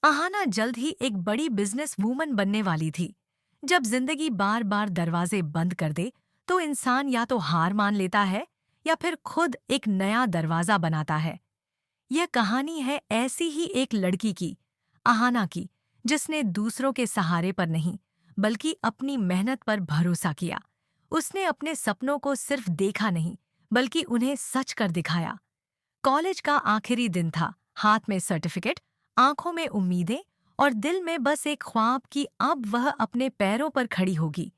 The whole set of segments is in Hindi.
अहाना जल्द ही एक बड़ी बिजनेस वूमन बनने वाली थी। जब जिंदगी बार बार दरवाजे बंद कर दे तो इंसान या तो हार मान लेता है या फिर खुद एक नया दरवाजा बनाता है। यह कहानी है ऐसी ही एक लड़की की, अहाना की, जिसने दूसरों के सहारे पर नहीं बल्कि अपनी मेहनत पर भरोसा किया। उसने अपने सपनों को सिर्फ देखा नहीं बल्कि उन्हें सच कर दिखाया। कॉलेज का आखिरी दिन था, हाथ में सर्टिफिकेट, आंखों में उम्मीदें और दिल में बस एक ख्वाब कि अब वह अपने पैरों पर खड़ी होगी।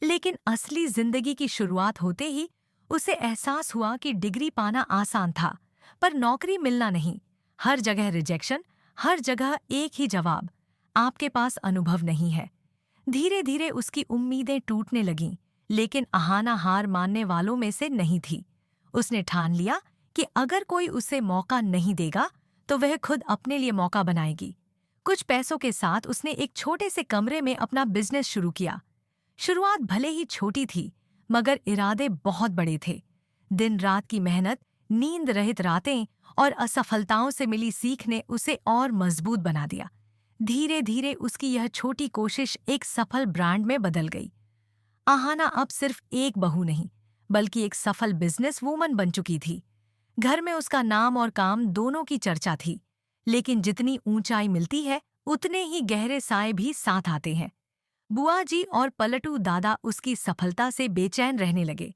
लेकिन असली जिंदगी की शुरुआत होते ही उसे एहसास हुआ कि डिग्री पाना आसान था, पर नौकरी मिलना नहीं। हर जगह रिजेक्शन, हर जगह एक ही जवाब, आपके पास अनुभव नहीं है। धीरे धीरे उसकी उम्मीदें टूटने लगीं, लेकिन अहाना हार मानने वालों में से नहीं थी। उसने ठान लिया कि अगर कोई उसे मौका नहीं देगा तो वह खुद अपने लिए मौका बनाएगी। कुछ पैसों के साथ उसने एक छोटे से कमरे में अपना बिजनेस शुरू किया। शुरुआत भले ही छोटी थी, मगर इरादे बहुत बड़े थे। दिन रात की मेहनत, नींद रहित रातें और असफलताओं से मिली सीख ने उसे और मजबूत बना दिया। धीरे धीरे उसकी यह छोटी कोशिश एक सफल ब्रांड में बदल गई। आहाना अब सिर्फ एक बहू नहीं, बल्कि एक सफल बिजनेस वूमन बन चुकी थी। घर में उसका नाम और काम दोनों की चर्चा थी। लेकिन जितनी ऊंचाई मिलती है, उतने ही गहरे साए भी साथ आते हैं। बुआ जी और पलटू दादा उसकी सफलता से बेचैन रहने लगे।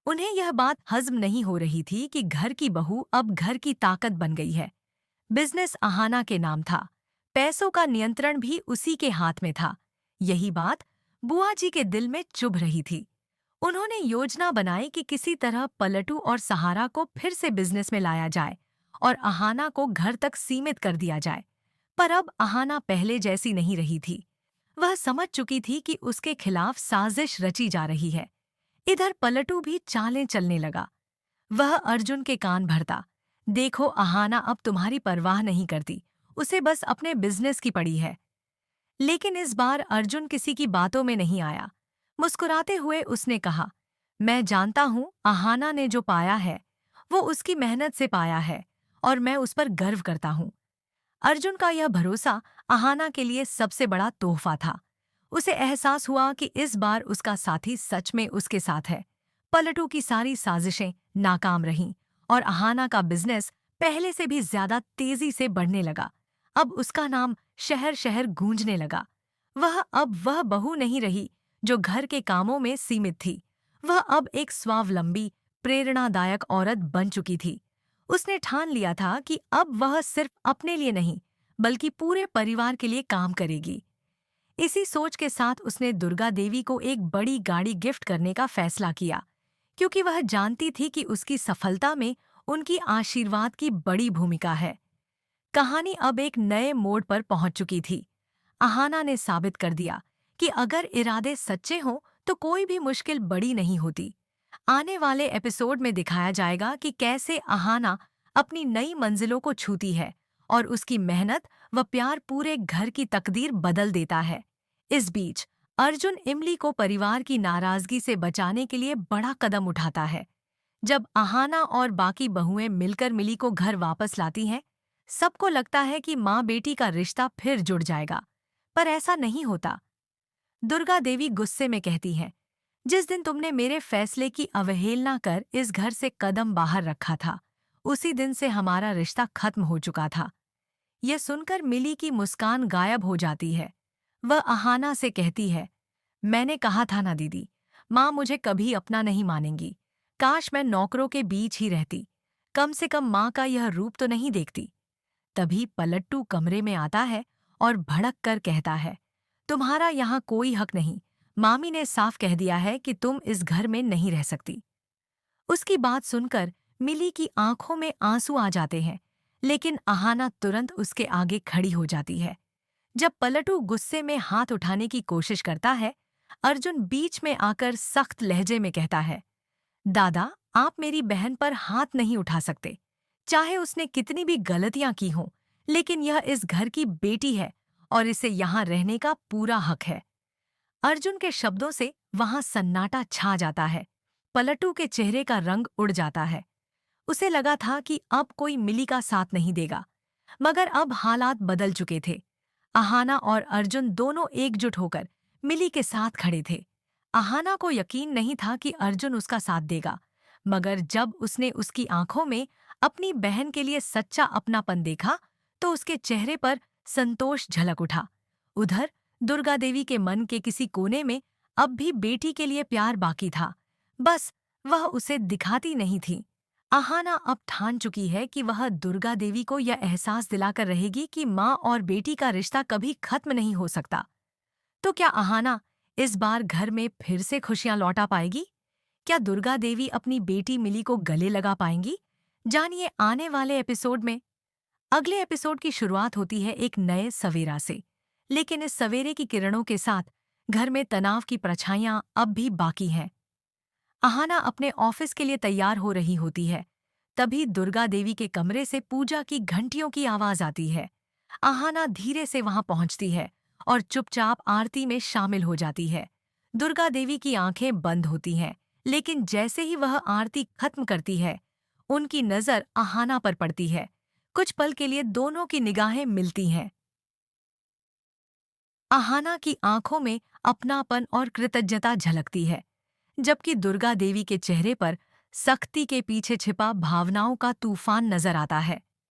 उन्हें यह बात हजम नहीं हो रही थी कि घर की बहू अब घर की ताकत बन गई है। बिजनेस अहाना के नाम था, पैसों का नियंत्रण भी उसी के हाथ में था। यही बात बुआ जी के दिल में चुभ रही थी। उन्होंने योजना बनाई कि किसी तरह पलटू और सहारा को फिर से बिजनेस में लाया जाए और अहाना को घर तक सीमित कर दिया जाए। पर अब अहाना पहले जैसी नहीं रही थी। वह समझ चुकी थी कि उसके खिलाफ साजिश रची जा रही है। इधर पलटू भी चालें चलने लगा। वह अर्जुन के कान भरता, देखो अहाना अब तुम्हारी परवाह नहीं करती, उसे बस अपने बिजनेस की पड़ी है। लेकिन इस बार अर्जुन किसी की बातों में नहीं आया। मुस्कुराते हुए उसने कहा, मैं जानता हूं अहाना ने जो पाया है वो उसकी मेहनत से पाया है और मैं उस पर गर्व करता हूं। अर्जुन का यह भरोसा अहाना के लिए सबसे बड़ा तोहफा था। उसे एहसास हुआ कि इस बार उसका साथी सच में उसके साथ है। पलटू की सारी साजिशें नाकाम रहीं और अहाना का बिजनेस पहले से भी ज्यादा तेजी से बढ़ने लगा। अब उसका नाम शहर शहर गूंजने लगा। वह बहू नहीं रही जो घर के कामों में सीमित थी। वह अब एक स्वावलंबी, प्रेरणादायक औरत बन चुकी थी। उसने ठान लिया था कि अब वह सिर्फ अपने लिए नहीं, बल्कि पूरे परिवार के लिए काम करेगी। इसी सोच के साथ उसने दुर्गा देवी को एक बड़ी गाड़ी गिफ्ट करने का फैसला किया, क्योंकि वह जानती थी कि उसकी सफलता में उनकी आशीर्वाद की बड़ी भूमिका है। कहानी अब एक नए मोड़ पर पहुंच चुकी थी। अहाना ने साबित कर दिया कि अगर इरादे सच्चे हों तो कोई भी मुश्किल बड़ी नहीं होती। आने वाले एपिसोड में दिखाया जाएगा कि कैसे अहाना अपनी नई मंजिलों को छूती है और उसकी मेहनत व प्यार पूरे घर की तकदीर बदल देता है। इस बीच अर्जुन इमली को परिवार की नाराजगी से बचाने के लिए बड़ा कदम उठाता है। जब अहाना और बाकी बहुएं मिलकर मिली को घर वापस लाती हैं, सबको लगता है कि माँ बेटी का रिश्ता फिर जुड़ जाएगा, पर ऐसा नहीं होता। दुर्गा देवी गुस्से में कहती हैं, जिस दिन तुमने मेरे फैसले की अवहेलना कर इस घर से कदम बाहर रखा था, उसी दिन से हमारा रिश्ता खत्म हो चुका था। यह सुनकर मिली की मुस्कान गायब हो जाती है। वह अहाना से कहती है, मैंने कहा था ना दीदी, माँ मुझे कभी अपना नहीं मानेंगी। काश मैं नौकरों के बीच ही रहती, कम से कम माँ का यह रूप तो नहीं देखती। तभी पलट्टू कमरे में आता है और भड़क कर कहता है, तुम्हारा यहाँ कोई हक नहीं। मामी ने साफ कह दिया है कि तुम इस घर में नहीं रह सकती। उसकी बात सुनकर मिली की आंखों में आंसू आ जाते हैं, लेकिन अहाना तुरंत उसके आगे खड़ी हो जाती है। जब पलटू गुस्से में हाथ उठाने की कोशिश करता है, अर्जुन बीच में आकर सख्त लहजे में कहता है, दादा, आप मेरी बहन पर हाथ नहीं उठा सकते। चाहे उसने कितनी भी गलतियां की हों, लेकिन यह इस घर की बेटी है और इसे यहाँ रहने का पूरा हक है। अर्जुन के शब्दों से वहां सन्नाटा छा जाता है। पलटू के चेहरे का रंग उड़ जाता है। उसे लगा था कि अब कोई मिली का साथ नहीं देगा, मगर अब हालात बदल चुके थे। आहाना और अर्जुन दोनों एकजुट होकर मिली के साथ खड़े थे। आहाना को यकीन नहीं था कि अर्जुन उसका साथ देगा, मगर जब उसने उसकी आंखों में अपनी बहन के लिए सच्चा अपनापन देखा, तो उसके चेहरे पर संतोष झलक उठा। उधर दुर्गा देवी के मन के किसी कोने में अब भी बेटी के लिए प्यार बाकी था, बस वह उसे दिखाती नहीं थी। आहाना अब ठान चुकी है कि वह दुर्गा देवी को यह एहसास दिलाकर रहेगी कि माँ और बेटी का रिश्ता कभी खत्म नहीं हो सकता। तो क्या आहाना इस बार घर में फिर से खुशियां लौटा पाएगी? क्या दुर्गा देवी अपनी बेटी मिली को गले लगा पाएंगी? जानिए आने वाले एपिसोड में। अगले एपिसोड की शुरुआत होती है एक नए सवेरा से, लेकिन इस सवेरे की किरणों के साथ घर में तनाव की परछाइयां अब भी बाकी हैं। आहाना अपने ऑफिस के लिए तैयार हो रही होती है, तभी दुर्गा देवी के कमरे से पूजा की घंटियों की आवाज आती है। आहाना धीरे से वहां पहुंचती है और चुपचाप आरती में शामिल हो जाती है। दुर्गा देवी की आंखें बंद होती हैं, लेकिन जैसे ही वह आरती खत्म करती है, उनकी नजर आहाना पर पड़ती है। कुछ पल के लिए दोनों की निगाहें मिलती हैं। आहाना की आंखों में अपनापन और कृतज्ञता झलकती है, जबकि दुर्गा देवी के चेहरे पर सख्ती के पीछे छिपा भावनाओं का तूफान नजर आता है।